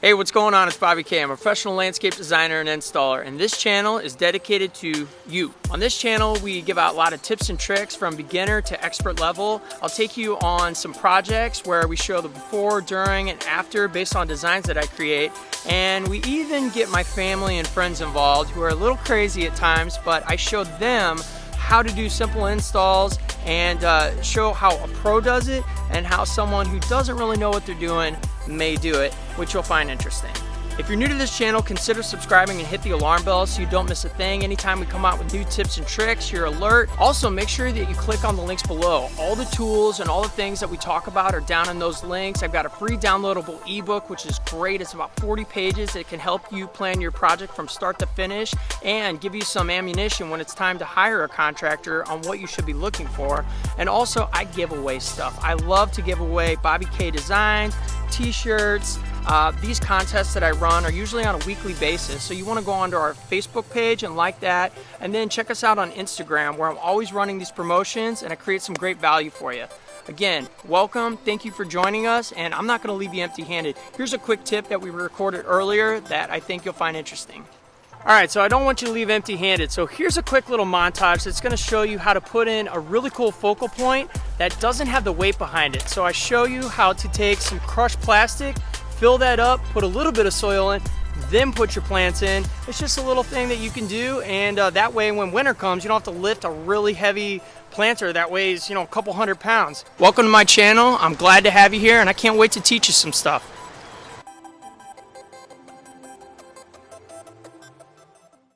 Hey, what's going on? It's Bobby K. I'm a professional landscape designer and installer, and this channel is dedicated to you. On this channel, we give out a lot of tips and tricks from beginner to expert level. I'll take you on some projects where we show the before, during, and after based on designs that I create. And we even get my family and friends involved who are a little crazy at times, but I show them how to do simple installs and show how a pro does it and how someone who doesn't really know what they're doing may do it, which you'll find interesting. If you're new to this channel, consider subscribing and hit the alarm bell so you don't miss a thing. Anytime we come out with new tips and tricks, you're alert. Also, make sure that you click on the links below. All the tools and all the things that we talk about are down in those links. I've got a free downloadable ebook, which is great. It's about 40 pages. It can help you plan your project from start to finish and give you some ammunition when it's time to hire a contractor on what you should be looking for. And also, I give away stuff. I love to give away Bobby K designs, t-shirts. These contests that I run are usually on a weekly basis, so you want to go onto our Facebook page and like that, and then check us out on Instagram where I'm always running these promotions and I create some great value for you. Again, welcome, thank you for joining us, and I'm not going to leave you empty-handed. Here's a quick tip that we recorded earlier that I think you'll find interesting. Alright, so I don't want you to leave empty-handed, so here's a quick little montage that's going to show you how to put in a really cool focal point that doesn't have the weight behind it. So I show you how to take some crushed plastic, fill that up, put a little bit of soil in, then put your plants in. It's just a little thing that you can do, and that way when winter comes you don't have to lift a really heavy planter that weighs, a couple 100 pounds. Welcome to my channel. I'm glad to have you here, and I can't wait to teach you some stuff.